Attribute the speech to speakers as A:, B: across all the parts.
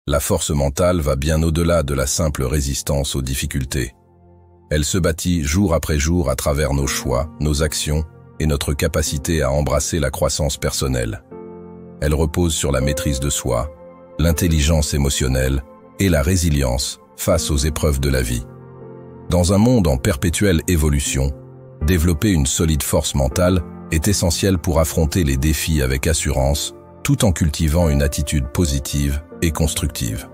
A: La force mentale va bien au-delà de la simple résistance aux difficultés. Elle se bâtit jour après jour à travers nos choix, nos actions et notre capacité à embrasser la croissance personnelle. Elle repose sur la maîtrise de soi, l'intelligence émotionnelle et la résilience face aux épreuves de la vie. Dans un monde en perpétuelle évolution, développer une solide force mentale est essentiel pour affronter les défis avec assurance, tout en cultivant une attitude positive et constructive.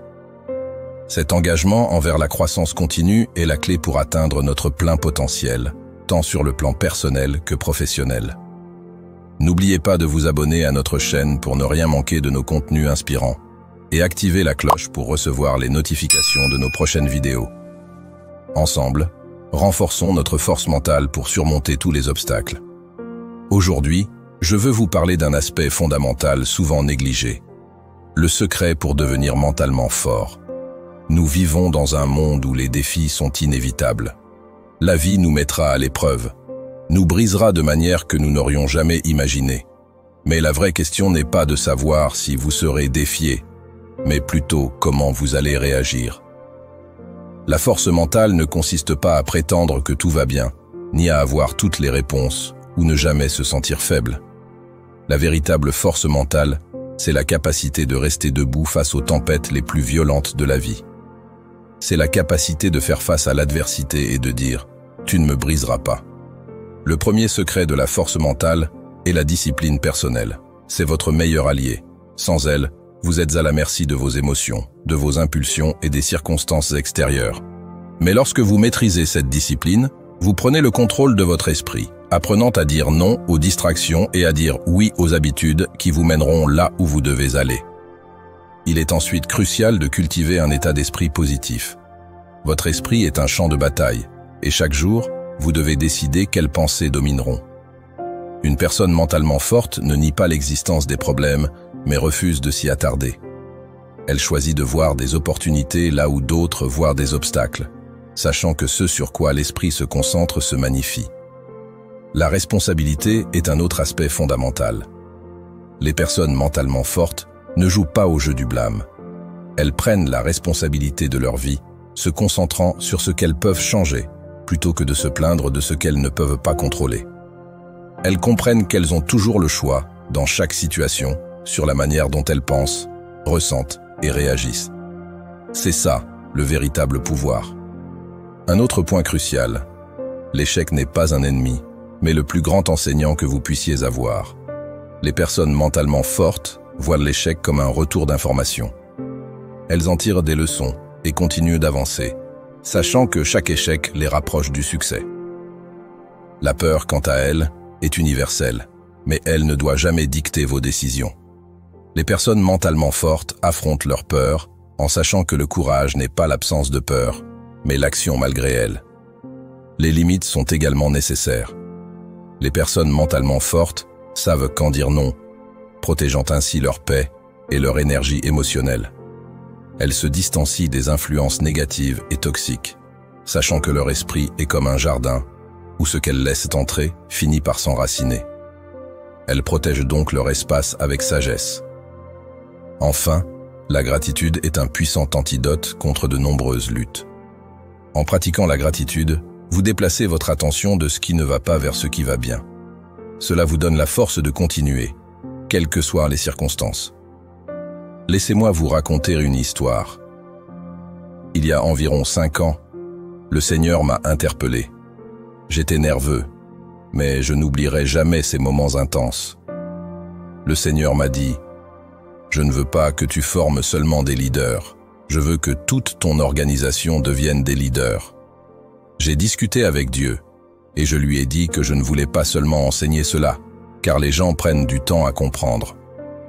A: Cet engagement envers la croissance continue est la clé pour atteindre notre plein potentiel, tant sur le plan personnel que professionnel. N'oubliez pas de vous abonner à notre chaîne pour ne rien manquer de nos contenus inspirants et activez la cloche pour recevoir les notifications de nos prochaines vidéos. Ensemble, renforçons notre force mentale pour surmonter tous les obstacles. Aujourd'hui, je veux vous parler d'un aspect fondamental souvent négligé. Le secret pour devenir mentalement fort. Nous vivons dans un monde où les défis sont inévitables. La vie nous mettra à l'épreuve, nous brisera de manière que nous n'aurions jamais imaginée. Mais la vraie question n'est pas de savoir si vous serez défié, mais plutôt comment vous allez réagir. La force mentale ne consiste pas à prétendre que tout va bien, ni à avoir toutes les réponses, ou ne jamais se sentir faible. La véritable force mentale, c'est la capacité de rester debout face aux tempêtes les plus violentes de la vie. C'est la capacité de faire face à l'adversité et de dire « tu ne me briseras pas ». Le premier secret de la force mentale est la discipline personnelle. C'est votre meilleur allié. Sans elle, vous êtes à la merci de vos émotions, de vos impulsions et des circonstances extérieures. Mais lorsque vous maîtrisez cette discipline, vous prenez le contrôle de votre esprit, apprenant à dire non aux distractions et à dire oui aux habitudes qui vous mèneront là où vous devez aller. Il est ensuite crucial de cultiver un état d'esprit positif. Votre esprit est un champ de bataille, et chaque jour, vous devez décider quelles pensées domineront. Une personne mentalement forte ne nie pas l'existence des problèmes, mais refuse de s'y attarder. Elle choisit de voir des opportunités là où d'autres voient des obstacles, sachant que ce sur quoi l'esprit se concentre se magnifie. La responsabilité est un autre aspect fondamental. Les personnes mentalement fortes ne jouent pas au jeu du blâme. Elles prennent la responsabilité de leur vie, se concentrant sur ce qu'elles peuvent changer, plutôt que de se plaindre de ce qu'elles ne peuvent pas contrôler. Elles comprennent qu'elles ont toujours le choix, dans chaque situation, sur la manière dont elles pensent, ressentent et réagissent. C'est ça, le véritable pouvoir. Un autre point crucial, l'échec n'est pas un ennemi, mais le plus grand enseignant que vous puissiez avoir. Les personnes mentalement fortes voient l'échec comme un retour d'information. Elles en tirent des leçons et continuent d'avancer, sachant que chaque échec les rapproche du succès. La peur, quant à elle, est universelle, mais elle ne doit jamais dicter vos décisions. Les personnes mentalement fortes affrontent leur peur en sachant que le courage n'est pas l'absence de peur, mais l'action malgré elle. Les limites sont également nécessaires. Les personnes mentalement fortes savent quand dire non, protégeant ainsi leur paix et leur énergie émotionnelle. Elles se distancient des influences négatives et toxiques, sachant que leur esprit est comme un jardin, où ce qu'elles laissent entrer finit par s'enraciner. Elles protègent donc leur espace avec sagesse. Enfin, la gratitude est un puissant antidote contre de nombreuses luttes. En pratiquant la gratitude, vous déplacez votre attention de ce qui ne va pas vers ce qui va bien. Cela vous donne la force de continuer, quelles que soient les circonstances. Laissez-moi vous raconter une histoire. Il y a environ 5 ans, le Seigneur m'a interpellé. J'étais nerveux, mais je n'oublierai jamais ces moments intenses. Le Seigneur m'a dit « Je ne veux pas que tu formes seulement des leaders, je veux que toute ton organisation devienne des leaders. » J'ai discuté avec Dieu, et je lui ai dit que je ne voulais pas seulement enseigner cela, car les gens prennent du temps à comprendre.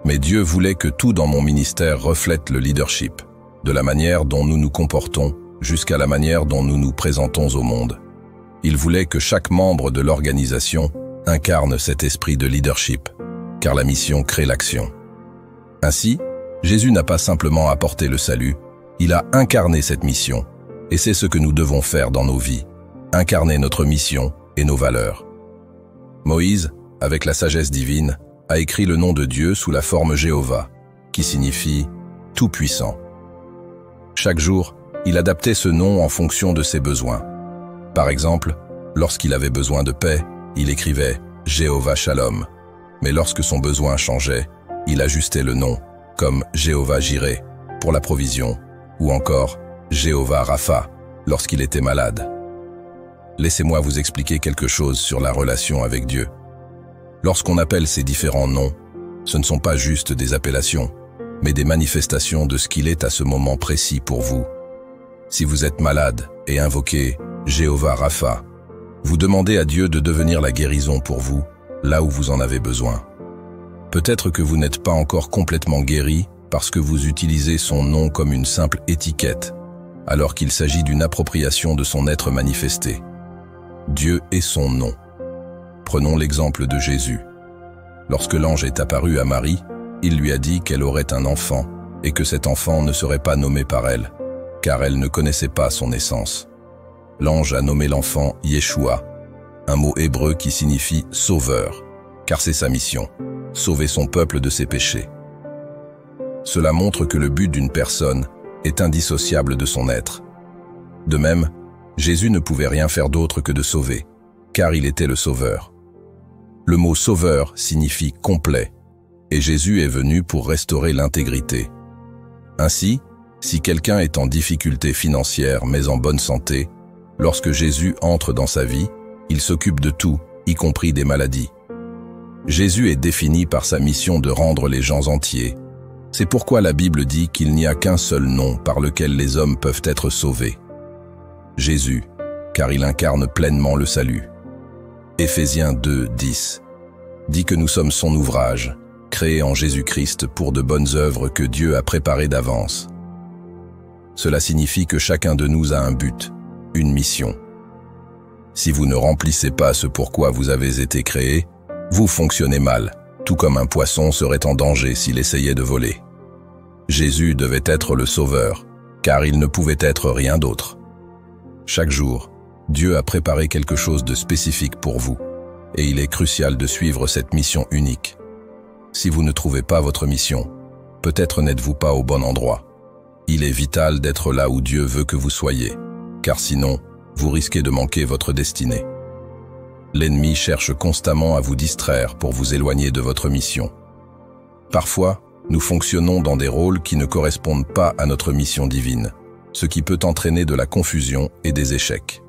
A: Mais Dieu voulait que tout dans mon ministère reflète le leadership, de la manière dont nous nous comportons jusqu'à la manière dont nous nous présentons au monde. Il voulait que chaque membre de l'organisation incarne cet esprit de leadership, car la mission crée l'action. Ainsi, Jésus n'a pas simplement apporté le salut, il a incarné cette mission, et c'est ce que nous devons faire dans nos vies, incarner notre mission et nos valeurs. Moïse, avec la sagesse divine, a écrit le nom de Dieu sous la forme Jéhovah, qui signifie « tout-puissant ». Chaque jour, il adaptait ce nom en fonction de ses besoins. Par exemple, lorsqu'il avait besoin de paix, il écrivait « Jéhovah Shalom ». Mais lorsque son besoin changeait, il ajustait le nom, comme « Jéhovah Jireh » pour la provision, ou encore « Jéhovah Rapha » lorsqu'il était malade. Laissez-moi vous expliquer quelque chose sur la relation avec Dieu. Lorsqu'on appelle ces différents noms, ce ne sont pas juste des appellations, mais des manifestations de ce qu'il est à ce moment précis pour vous. Si vous êtes malade et invoquez Jéhovah Rapha, vous demandez à Dieu de devenir la guérison pour vous, là où vous en avez besoin. Peut-être que vous n'êtes pas encore complètement guéri parce que vous utilisez son nom comme une simple étiquette, alors qu'il s'agit d'une appropriation de son être manifesté. Dieu est son nom. Prenons l'exemple de Jésus. Lorsque l'ange est apparu à Marie, il lui a dit qu'elle aurait un enfant et que cet enfant ne serait pas nommé par elle, car elle ne connaissait pas son naissance. L'ange a nommé l'enfant Yeshua, un mot hébreu qui signifie « sauveur », car c'est sa mission, sauver son peuple de ses péchés. Cela montre que le but d'une personne est indissociable de son être. De même, Jésus ne pouvait rien faire d'autre que de sauver, car il était le sauveur. Le mot « sauveur » signifie « complet », et Jésus est venu pour restaurer l'intégrité. Ainsi, si quelqu'un est en difficulté financière mais en bonne santé, lorsque Jésus entre dans sa vie, il s'occupe de tout, y compris des maladies. Jésus est défini par sa mission de rendre les gens entiers. C'est pourquoi la Bible dit qu'il n'y a qu'un seul nom par lequel les hommes peuvent être sauvés. Jésus, car il incarne pleinement le salut. Éphésiens 2:10 dit que nous sommes son ouvrage, créé en Jésus-Christ pour de bonnes œuvres que Dieu a préparées d'avance. Cela signifie que chacun de nous a un but, une mission. Si vous ne remplissez pas ce pourquoi vous avez été créé, vous fonctionnez mal, tout comme un poisson serait en danger s'il essayait de voler. Jésus devait être le sauveur, car il ne pouvait être rien d'autre. Chaque jour, Dieu a préparé quelque chose de spécifique pour vous, et il est crucial de suivre cette mission unique. Si vous ne trouvez pas votre mission, peut-être n'êtes-vous pas au bon endroit. Il est vital d'être là où Dieu veut que vous soyez, car sinon, vous risquez de manquer votre destinée. L'ennemi cherche constamment à vous distraire pour vous éloigner de votre mission. Parfois, nous fonctionnons dans des rôles qui ne correspondent pas à notre mission divine, ce qui peut entraîner de la confusion et des échecs.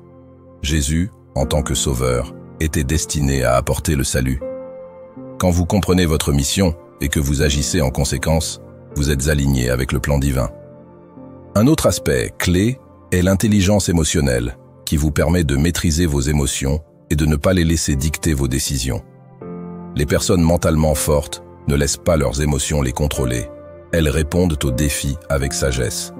A: Jésus, en tant que sauveur, était destiné à apporter le salut. Quand vous comprenez votre mission et que vous agissez en conséquence, vous êtes aligné avec le plan divin. Un autre aspect clé est l'intelligence émotionnelle, qui vous permet de maîtriser vos émotions et de ne pas les laisser dicter vos décisions. Les personnes mentalement fortes ne laissent pas leurs émotions les contrôler. Elles répondent aux défis avec sagesse.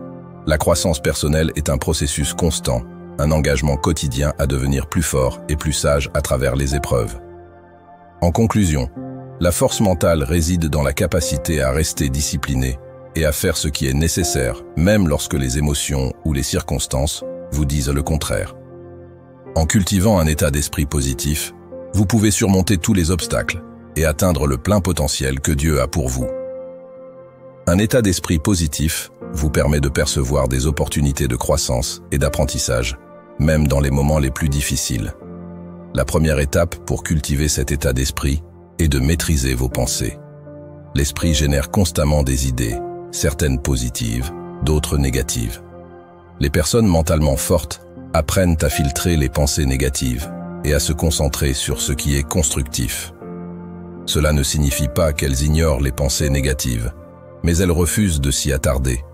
A: La croissance personnelle est un processus constant, un engagement quotidien à devenir plus fort et plus sage à travers les épreuves. En conclusion, la force mentale réside dans la capacité à rester discipliné et à faire ce qui est nécessaire, même lorsque les émotions ou les circonstances vous disent le contraire. En cultivant un état d'esprit positif, vous pouvez surmonter tous les obstacles et atteindre le plein potentiel que Dieu a pour vous. Un état d'esprit positif vous permet de percevoir des opportunités de croissance et d'apprentissage, même dans les moments les plus difficiles. La première étape pour cultiver cet état d'esprit est de maîtriser vos pensées. L'esprit génère constamment des idées, certaines positives, d'autres négatives. Les personnes mentalement fortes apprennent à filtrer les pensées négatives et à se concentrer sur ce qui est constructif. Cela ne signifie pas qu'elles ignorent les pensées négatives, mais elles refusent de s'y attarder,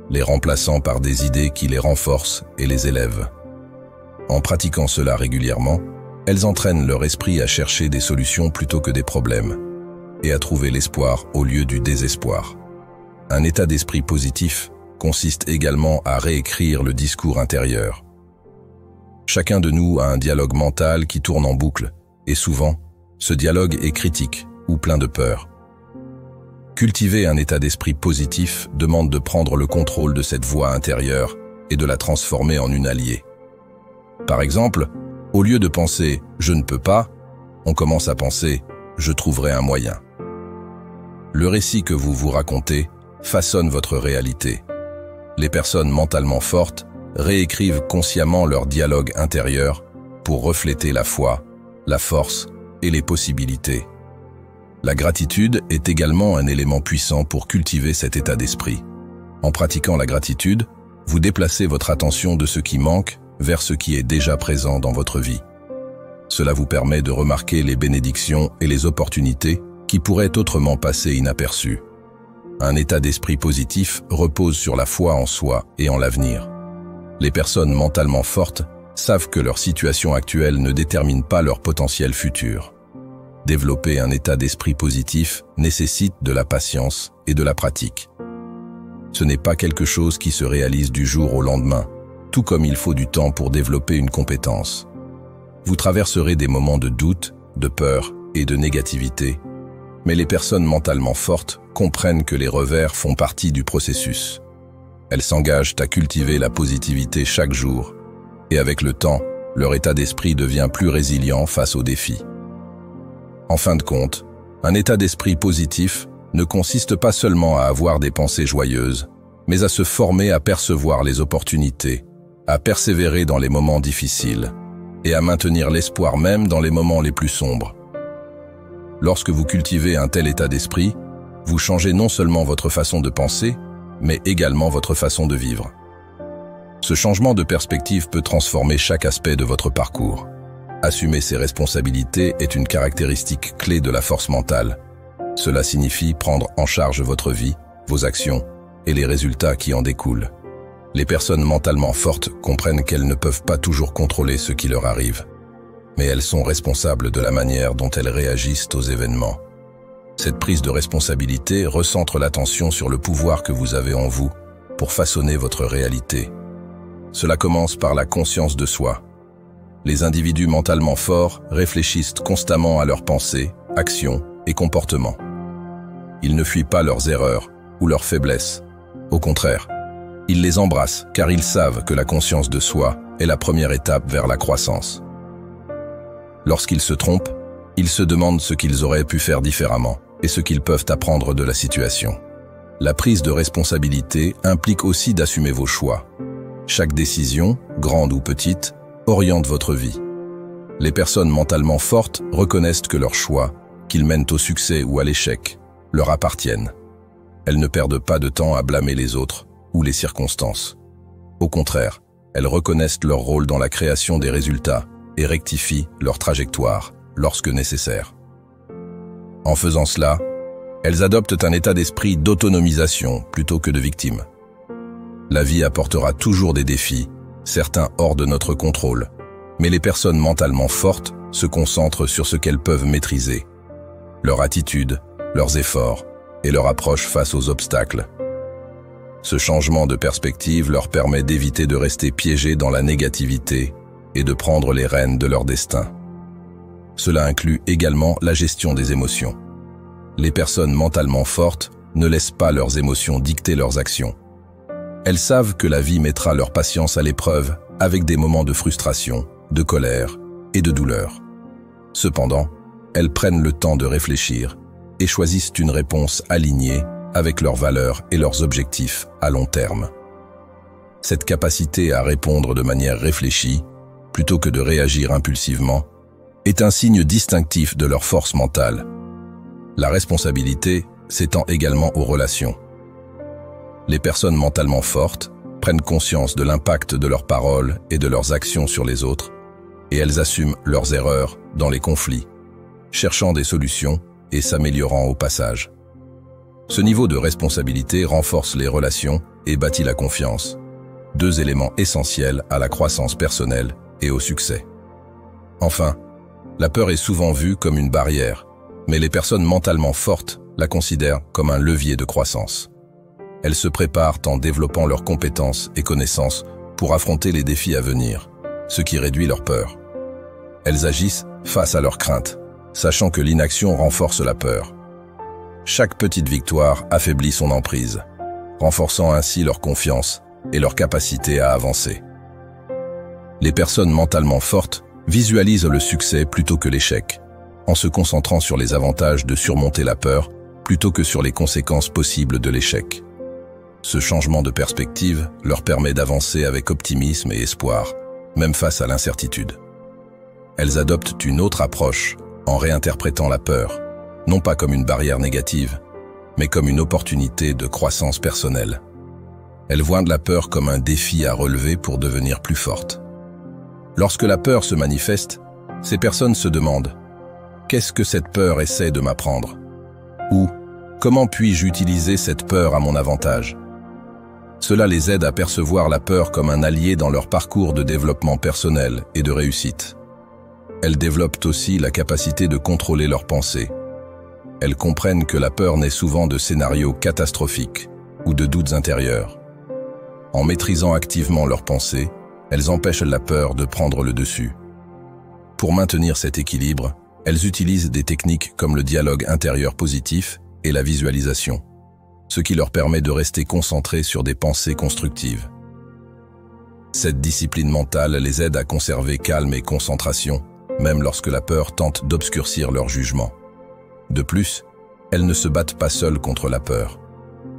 A: les remplaçant par des idées qui les renforcent et les élèvent. En pratiquant cela régulièrement, elles entraînent leur esprit à chercher des solutions plutôt que des problèmes, et à trouver l'espoir au lieu du désespoir. Un état d'esprit positif consiste également à réécrire le discours intérieur. Chacun de nous a un dialogue mental qui tourne en boucle, et souvent, ce dialogue est critique ou plein de peur. Cultiver un état d'esprit positif demande de prendre le contrôle de cette voix intérieure et de la transformer en une alliée. Par exemple, au lieu de penser « je ne peux pas », on commence à penser « je trouverai un moyen ». Le récit que vous vous racontez façonne votre réalité. Les personnes mentalement fortes réécrivent consciemment leur dialogue intérieur pour refléter la foi, la force et les possibilités. La gratitude est également un élément puissant pour cultiver cet état d'esprit. En pratiquant la gratitude, vous déplacez votre attention de ce qui manque vers ce qui est déjà présent dans votre vie. Cela vous permet de remarquer les bénédictions et les opportunités qui pourraient autrement passer inaperçues. Un état d'esprit positif repose sur la foi en soi et en l'avenir. Les personnes mentalement fortes savent que leur situation actuelle ne détermine pas leur potentiel futur. Développer un état d'esprit positif nécessite de la patience et de la pratique. Ce n'est pas quelque chose qui se réalise du jour au lendemain, tout comme il faut du temps pour développer une compétence. Vous traverserez des moments de doute, de peur et de négativité, mais les personnes mentalement fortes comprennent que les revers font partie du processus. Elles s'engagent à cultiver la positivité chaque jour, et avec le temps, leur état d'esprit devient plus résilient face aux défis. En fin de compte, un état d'esprit positif ne consiste pas seulement à avoir des pensées joyeuses, mais à se former à percevoir les opportunités, à persévérer dans les moments difficiles, et à maintenir l'espoir même dans les moments les plus sombres. Lorsque vous cultivez un tel état d'esprit, vous changez non seulement votre façon de penser, mais également votre façon de vivre. Ce changement de perspective peut transformer chaque aspect de votre parcours. Assumer ses responsabilités est une caractéristique clé de la force mentale. Cela signifie prendre en charge votre vie, vos actions et les résultats qui en découlent. Les personnes mentalement fortes comprennent qu'elles ne peuvent pas toujours contrôler ce qui leur arrive, mais elles sont responsables de la manière dont elles réagissent aux événements. Cette prise de responsabilité recentre l'attention sur le pouvoir que vous avez en vous pour façonner votre réalité. Cela commence par la conscience de soi. Les individus mentalement forts réfléchissent constamment à leurs pensées, actions et comportements. Ils ne fuient pas leurs erreurs ou leurs faiblesses. Au contraire, ils les embrassent car ils savent que la conscience de soi est la première étape vers la croissance. Lorsqu'ils se trompent, ils se demandent ce qu'ils auraient pu faire différemment et ce qu'ils peuvent apprendre de la situation. La prise de responsabilité implique aussi d'assumer vos choix. Chaque décision, grande ou petite, oriente votre vie. Les personnes mentalement fortes reconnaissent que leurs choix, qu'ils mènent au succès ou à l'échec, leur appartiennent. Elles ne perdent pas de temps à blâmer les autres ou les circonstances. Au contraire, elles reconnaissent leur rôle dans la création des résultats et rectifient leur trajectoire lorsque nécessaire. En faisant cela, elles adoptent un état d'esprit d'autonomisation plutôt que de victime. La vie apportera toujours des défis, certains hors de notre contrôle, mais les personnes mentalement fortes se concentrent sur ce qu'elles peuvent maîtriser, leur attitude, leurs efforts et leur approche face aux obstacles. Ce changement de perspective leur permet d'éviter de rester piégés dans la négativité et de prendre les rênes de leur destin. Cela inclut également la gestion des émotions. Les personnes mentalement fortes ne laissent pas leurs émotions dicter leurs actions. Elles savent que la vie mettra leur patience à l'épreuve avec des moments de frustration, de colère et de douleur. Cependant, elles prennent le temps de réfléchir et choisissent une réponse alignée avec leurs valeurs et leurs objectifs à long terme. Cette capacité à répondre de manière réfléchie, plutôt que de réagir impulsivement, est un signe distinctif de leur force mentale. La responsabilité s'étend également aux relations. Les personnes mentalement fortes prennent conscience de l'impact de leurs paroles et de leurs actions sur les autres, et elles assument leurs erreurs dans les conflits, cherchant des solutions et s'améliorant au passage. Ce niveau de responsabilité renforce les relations et bâtit la confiance, deux éléments essentiels à la croissance personnelle et au succès. Enfin, la peur est souvent vue comme une barrière, mais les personnes mentalement fortes la considèrent comme un levier de croissance. Elles se préparent en développant leurs compétences et connaissances pour affronter les défis à venir, ce qui réduit leur peur. Elles agissent face à leurs craintes, sachant que l'inaction renforce la peur. Chaque petite victoire affaiblit son emprise, renforçant ainsi leur confiance et leur capacité à avancer. Les personnes mentalement fortes visualisent le succès plutôt que l'échec, en se concentrant sur les avantages de surmonter la peur plutôt que sur les conséquences possibles de l'échec. Ce changement de perspective leur permet d'avancer avec optimisme et espoir, même face à l'incertitude. Elles adoptent une autre approche en réinterprétant la peur, non pas comme une barrière négative, mais comme une opportunité de croissance personnelle. Elles voient la peur comme un défi à relever pour devenir plus fortes. Lorsque la peur se manifeste, ces personnes se demandent « Qu'est-ce que cette peur essaie de m'apprendre ?» ou « Comment puis-je utiliser cette peur à mon avantage ?» Cela les aide à percevoir la peur comme un allié dans leur parcours de développement personnel et de réussite. Elles développent aussi la capacité de contrôler leurs pensées. Elles comprennent que la peur naît souvent de scénarios catastrophiques ou de doutes intérieurs. En maîtrisant activement leurs pensées, elles empêchent la peur de prendre le dessus. Pour maintenir cet équilibre, elles utilisent des techniques comme le dialogue intérieur positif et la visualisation, ce qui leur permet de rester concentrés sur des pensées constructives. Cette discipline mentale les aide à conserver calme et concentration, même lorsque la peur tente d'obscurcir leur jugement. De plus, elles ne se battent pas seules contre la peur.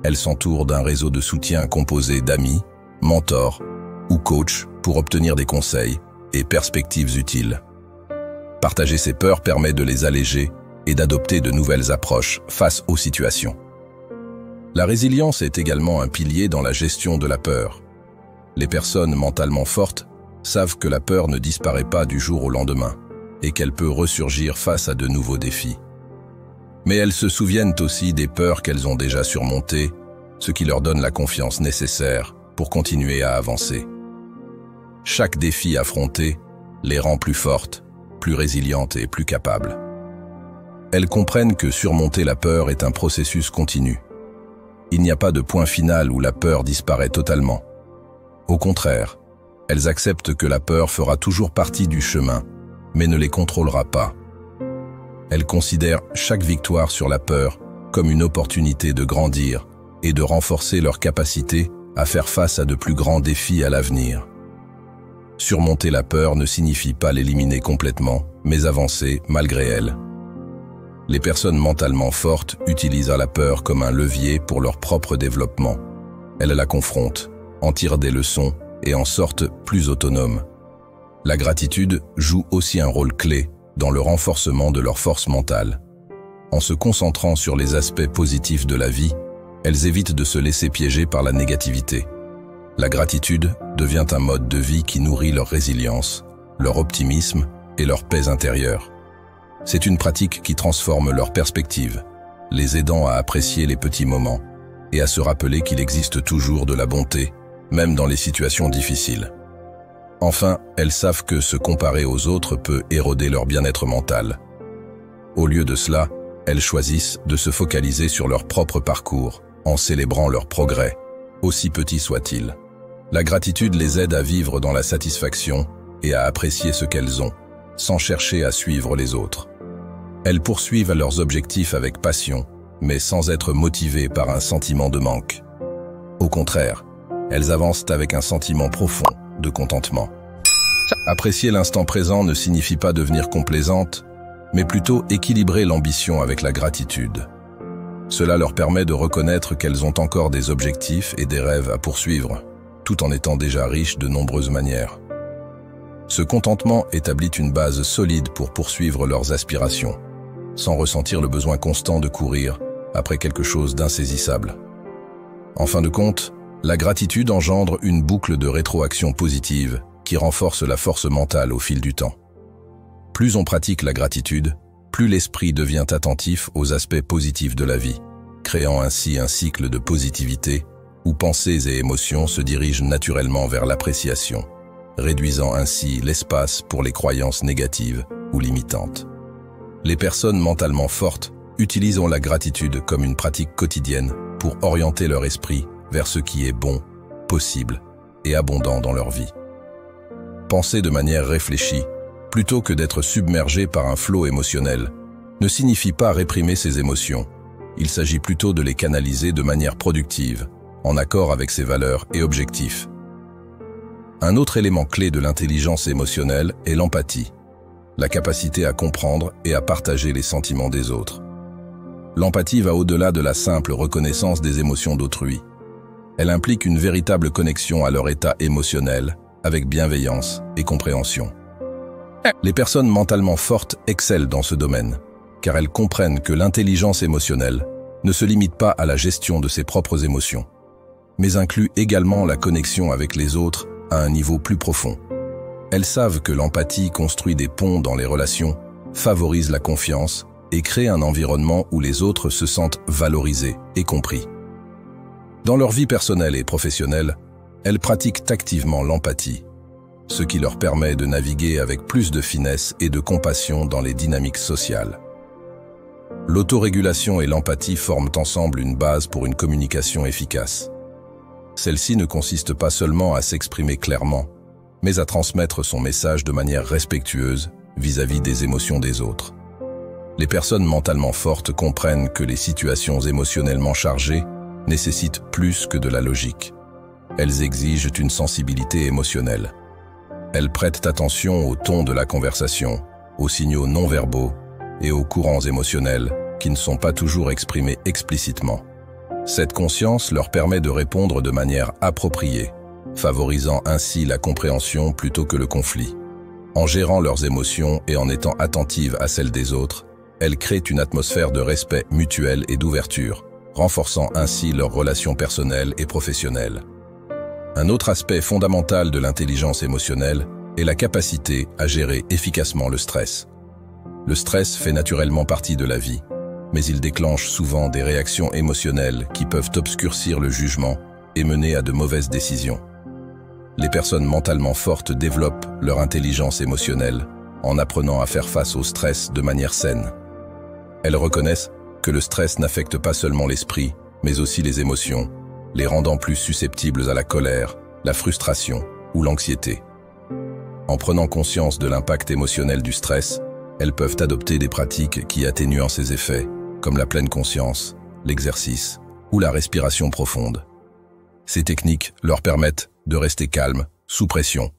A: Elles s'entourent d'un réseau de soutien composé d'amis, mentors ou coachs pour obtenir des conseils et perspectives utiles. Partager ces peurs permet de les alléger et d'adopter de nouvelles approches face aux situations. La résilience est également un pilier dans la gestion de la peur. Les personnes mentalement fortes savent que la peur ne disparaît pas du jour au lendemain et qu'elle peut ressurgir face à de nouveaux défis. Mais elles se souviennent aussi des peurs qu'elles ont déjà surmontées, ce qui leur donne la confiance nécessaire pour continuer à avancer. Chaque défi affronté les rend plus fortes, plus résilientes et plus capables. Elles comprennent que surmonter la peur est un processus continu. Il n'y a pas de point final où la peur disparaît totalement. Au contraire, elles acceptent que la peur fera toujours partie du chemin, mais ne les contrôlera pas. Elles considèrent chaque victoire sur la peur comme une opportunité de grandir et de renforcer leur capacité à faire face à de plus grands défis à l'avenir. Surmonter la peur ne signifie pas l'éliminer complètement, mais avancer malgré elle. Les personnes mentalement fortes utilisent la peur comme un levier pour leur propre développement. Elles la confrontent, en tirent des leçons et en sortent plus autonomes. La gratitude joue aussi un rôle clé dans le renforcement de leur force mentale. En se concentrant sur les aspects positifs de la vie, elles évitent de se laisser piéger par la négativité. La gratitude devient un mode de vie qui nourrit leur résilience, leur optimisme et leur paix intérieure. C'est une pratique qui transforme leur perspective, les aidant à apprécier les petits moments et à se rappeler qu'il existe toujours de la bonté, même dans les situations difficiles. Enfin, elles savent que se comparer aux autres peut éroder leur bien-être mental. Au lieu de cela, elles choisissent de se focaliser sur leur propre parcours, en célébrant leurs progrès, aussi petits soient-ils. La gratitude les aide à vivre dans la satisfaction et à apprécier ce qu'elles ont, sans chercher à suivre les autres. Elles poursuivent leurs objectifs avec passion, mais sans être motivées par un sentiment de manque. Au contraire, elles avancent avec un sentiment profond de contentement. Apprécier l'instant présent ne signifie pas devenir complaisante, mais plutôt équilibrer l'ambition avec la gratitude. Cela leur permet de reconnaître qu'elles ont encore des objectifs et des rêves à poursuivre, tout en étant déjà riches de nombreuses manières. Ce contentement établit une base solide pour poursuivre leurs aspirations, sans ressentir le besoin constant de courir après quelque chose d'insaisissable. En fin de compte, la gratitude engendre une boucle de rétroaction positive qui renforce la force mentale au fil du temps. Plus on pratique la gratitude, plus l'esprit devient attentif aux aspects positifs de la vie, créant ainsi un cycle de positivité où pensées et émotions se dirigent naturellement vers l'appréciation, réduisant ainsi l'espace pour les croyances négatives ou limitantes. Les personnes mentalement fortes utilisent la gratitude comme une pratique quotidienne pour orienter leur esprit vers ce qui est bon, possible et abondant dans leur vie. Penser de manière réfléchie, plutôt que d'être submergé par un flot émotionnel, ne signifie pas réprimer ses émotions. Il s'agit plutôt de les canaliser de manière productive, en accord avec ses valeurs et objectifs. Un autre élément clé de l'intelligence émotionnelle est l'empathie, la capacité à comprendre et à partager les sentiments des autres. L'empathie va au-delà de la simple reconnaissance des émotions d'autrui. Elle implique une véritable connexion à leur état émotionnel, avec bienveillance et compréhension. Les personnes mentalement fortes excellent dans ce domaine, car elles comprennent que l'intelligence émotionnelle ne se limite pas à la gestion de ses propres émotions, mais inclut également la connexion avec les autres à un niveau plus profond. Elles savent que l'empathie construit des ponts dans les relations, favorise la confiance et crée un environnement où les autres se sentent valorisés et compris. Dans leur vie personnelle et professionnelle, elles pratiquent activement l'empathie, ce qui leur permet de naviguer avec plus de finesse et de compassion dans les dynamiques sociales. L'autorégulation et l'empathie forment ensemble une base pour une communication efficace. Celle-ci ne consiste pas seulement à s'exprimer clairement, mais à transmettre son message de manière respectueuse vis-à-vis des émotions des autres. Les personnes mentalement fortes comprennent que les situations émotionnellement chargées nécessitent plus que de la logique. Elles exigent une sensibilité émotionnelle. Elles prêtent attention au ton de la conversation, aux signaux non-verbaux et aux courants émotionnels qui ne sont pas toujours exprimés explicitement. Cette conscience leur permet de répondre de manière appropriée, favorisant ainsi la compréhension plutôt que le conflit. En gérant leurs émotions et en étant attentives à celles des autres, elles créent une atmosphère de respect mutuel et d'ouverture, renforçant ainsi leurs relations personnelles et professionnelles. Un autre aspect fondamental de l'intelligence émotionnelle est la capacité à gérer efficacement le stress. Le stress fait naturellement partie de la vie, mais il déclenche souvent des réactions émotionnelles qui peuvent obscurcir le jugement et mener à de mauvaises décisions. Les personnes mentalement fortes développent leur intelligence émotionnelle en apprenant à faire face au stress de manière saine. Elles reconnaissent que le stress n'affecte pas seulement l'esprit, mais aussi les émotions, les rendant plus susceptibles à la colère, la frustration ou l'anxiété. En prenant conscience de l'impact émotionnel du stress, elles peuvent adopter des pratiques qui atténuent ses effets, comme la pleine conscience, l'exercice ou la respiration profonde. Ces techniques leur permettent de rester calmes, sous pression,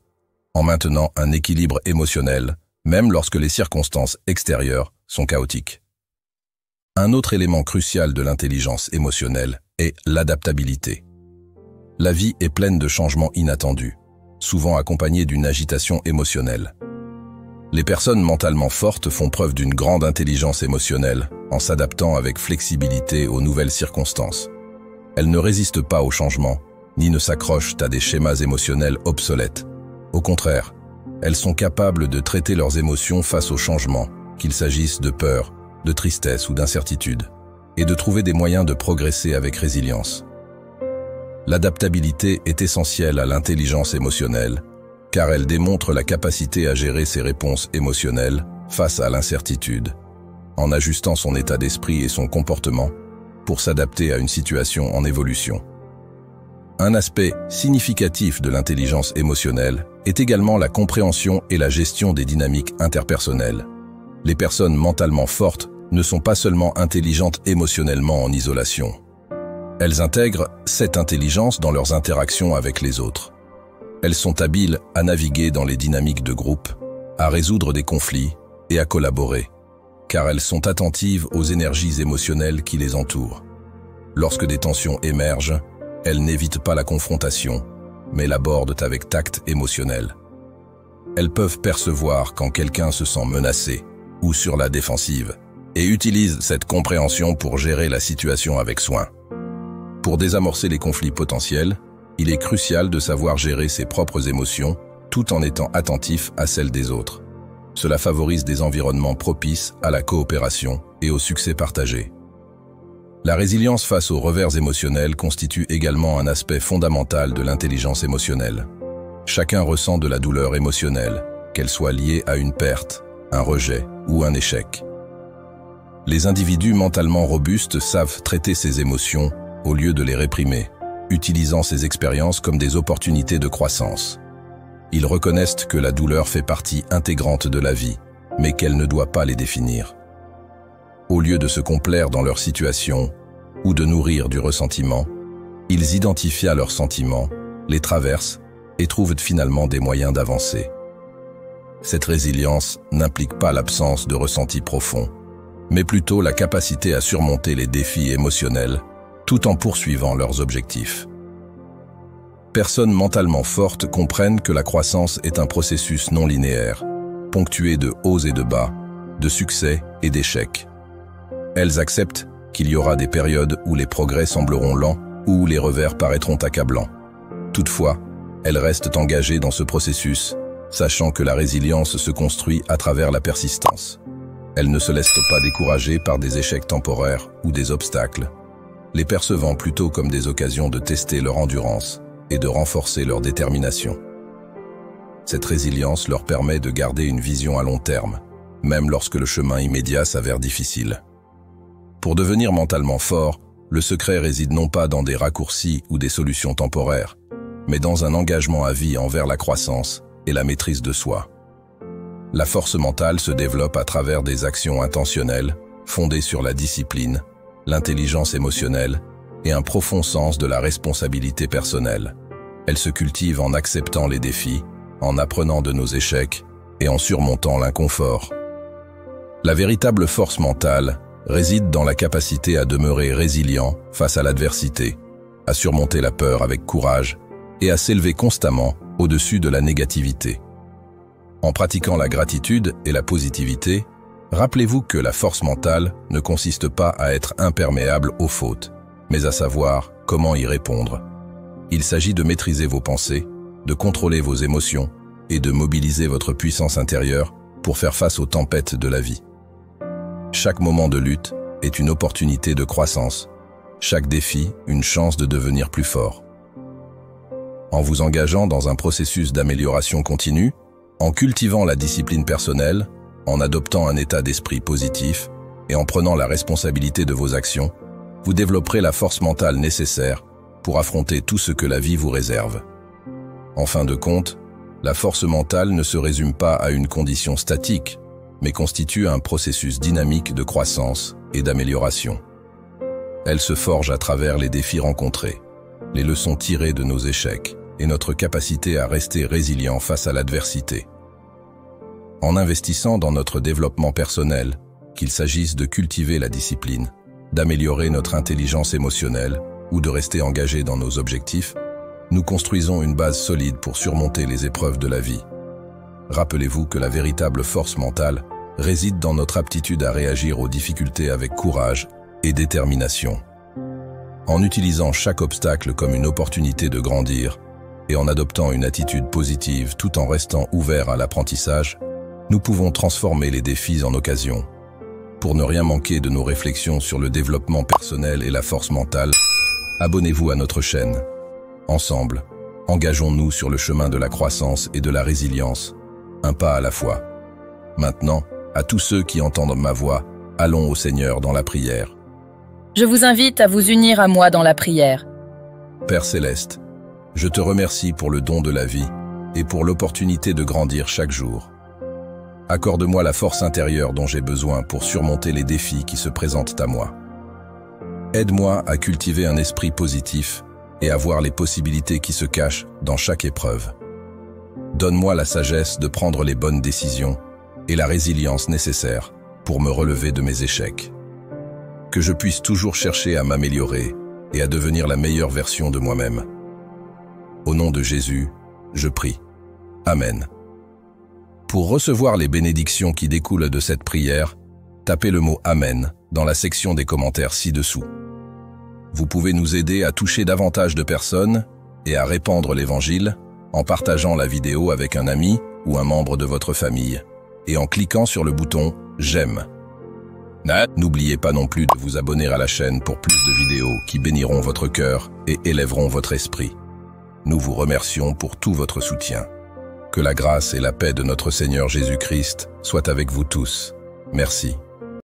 A: en maintenant un équilibre émotionnel, même lorsque les circonstances extérieures sont chaotiques. Un autre élément crucial de l'intelligence émotionnelle est l'adaptabilité. La vie est pleine de changements inattendus, souvent accompagnés d'une agitation émotionnelle. Les personnes mentalement fortes font preuve d'une grande intelligence émotionnelle en s'adaptant avec flexibilité aux nouvelles circonstances. Elles ne résistent pas au changement, ni ne s'accrochent à des schémas émotionnels obsolètes. Au contraire, elles sont capables de traiter leurs émotions face au changement, qu'il s'agisse de peur, de tristesse ou d'incertitude, et de trouver des moyens de progresser avec résilience. L'adaptabilité est essentielle à l'intelligence émotionnelle, car elle démontre la capacité à gérer ses réponses émotionnelles face à l'incertitude, en ajustant son état d'esprit et son comportement pour s'adapter à une situation en évolution. Un aspect significatif de l'intelligence émotionnelle est également la compréhension et la gestion des dynamiques interpersonnelles. Les personnes mentalement fortes ne sont pas seulement intelligentes émotionnellement en isolation. Elles intègrent cette intelligence dans leurs interactions avec les autres. Elles sont habiles à naviguer dans les dynamiques de groupe, à résoudre des conflits et à collaborer, car elles sont attentives aux énergies émotionnelles qui les entourent. Lorsque des tensions émergent, elles n'évitent pas la confrontation, mais l'abordent avec tact émotionnel. Elles peuvent percevoir quand quelqu'un se sent menacé ou sur la défensive, et utilisent cette compréhension pour gérer la situation avec soin. Pour désamorcer les conflits potentiels, il est crucial de savoir gérer ses propres émotions tout en étant attentif à celles des autres. Cela favorise des environnements propices à la coopération et au succès partagé. La résilience face aux revers émotionnels constitue également un aspect fondamental de l'intelligence émotionnelle. Chacun ressent de la douleur émotionnelle, qu'elle soit liée à une perte, un rejet ou un échec. Les individus mentalement robustes savent traiter ces émotions au lieu de les réprimer, utilisant ces expériences comme des opportunités de croissance. Ils reconnaissent que la douleur fait partie intégrante de la vie, mais qu'elle ne doit pas les définir. Au lieu de se complaire dans leur situation ou de nourrir du ressentiment, ils identifient leurs sentiments, les traversent et trouvent finalement des moyens d'avancer. Cette résilience n'implique pas l'absence de ressenti profond, mais plutôt la capacité à surmonter les défis émotionnels tout en poursuivant leurs objectifs. personnes mentalement fortes comprennent que la croissance est un processus non linéaire, ponctué de hauts et de bas, de succès et d'échecs. Elles acceptent qu'il y aura des périodes où les progrès sembleront lents ou où les revers paraîtront accablants. Toutefois, elles restent engagées dans ce processus, sachant que la résilience se construit à travers la persistance. Elles ne se laissent pas décourager par des échecs temporaires ou des obstacles, les percevant plutôt comme des occasions de tester leur endurance et de renforcer leur détermination. Cette résilience leur permet de garder une vision à long terme, même lorsque le chemin immédiat s'avère difficile. Pour devenir mentalement fort, le secret réside non pas dans des raccourcis ou des solutions temporaires, mais dans un engagement à vie envers la croissance et la maîtrise de soi. La force mentale se développe à travers des actions intentionnelles, fondées sur la discipline, l'intelligence émotionnelle et un profond sens de la responsabilité personnelle. Elle se cultive en acceptant les défis, en apprenant de nos échecs et en surmontant l'inconfort. La véritable force mentale réside dans la capacité à demeurer résilient face à l'adversité, à surmonter la peur avec courage et à s'élever constamment au-dessus de la négativité. En pratiquant la gratitude et la positivité, rappelez-vous que la force mentale ne consiste pas à être imperméable aux fautes, mais à savoir comment y répondre. Il s'agit de maîtriser vos pensées, de contrôler vos émotions et de mobiliser votre puissance intérieure pour faire face aux tempêtes de la vie. Chaque moment de lutte est une opportunité de croissance, chaque défi une chance de devenir plus fort. En vous engageant dans un processus d'amélioration continue, en cultivant la discipline personnelle, en adoptant un état d'esprit positif et en prenant la responsabilité de vos actions, vous développerez la force mentale nécessaire pour affronter tout ce que la vie vous réserve. En fin de compte, la force mentale ne se résume pas à une condition statique, mais constitue un processus dynamique de croissance et d'amélioration. Elle se forge à travers les défis rencontrés, les leçons tirées de nos échecs et notre capacité à rester résilient face à l'adversité. En investissant dans notre développement personnel, qu'il s'agisse de cultiver la discipline, d'améliorer notre intelligence émotionnelle ou de rester engagé dans nos objectifs, nous construisons une base solide pour surmonter les épreuves de la vie. Rappelez-vous que la véritable force mentale réside dans notre aptitude à réagir aux difficultés avec courage et détermination. En utilisant chaque obstacle comme une opportunité de grandir et en adoptant une attitude positive tout en restant ouvert à l'apprentissage, nous pouvons transformer les défis en occasions. Pour ne rien manquer de nos réflexions sur le développement personnel et la force mentale, abonnez-vous à notre chaîne. Ensemble, engageons-nous sur le chemin de la croissance et de la résilience, un pas à la fois. Maintenant, à tous ceux qui entendent ma voix, allons au Seigneur dans la prière.
B: Je vous invite à vous unir à moi dans la prière.
A: Père Céleste, je te remercie pour le don de la vie et pour l'opportunité de grandir chaque jour. Accorde-moi la force intérieure dont j'ai besoin pour surmonter les défis qui se présentent à moi. Aide-moi à cultiver un esprit positif et à voir les possibilités qui se cachent dans chaque épreuve. Donne-moi la sagesse de prendre les bonnes décisions et la résilience nécessaire pour me relever de mes échecs. Que je puisse toujours chercher à m'améliorer et à devenir la meilleure version de moi-même. Au nom de Jésus, je prie. Amen. Pour recevoir les bénédictions qui découlent de cette prière, tapez le mot « Amen » dans la section des commentaires ci-dessous. Vous pouvez nous aider à toucher davantage de personnes et à répandre l'Évangile en partageant la vidéo avec un ami ou un membre de votre famille et en cliquant sur le bouton « J'aime ». N'oubliez pas non plus de vous abonner à la chaîne pour plus de vidéos qui béniront votre cœur et élèveront votre esprit. Nous vous remercions pour tout votre soutien. Que la grâce et la paix de notre Seigneur Jésus-Christ soient avec vous tous. Merci.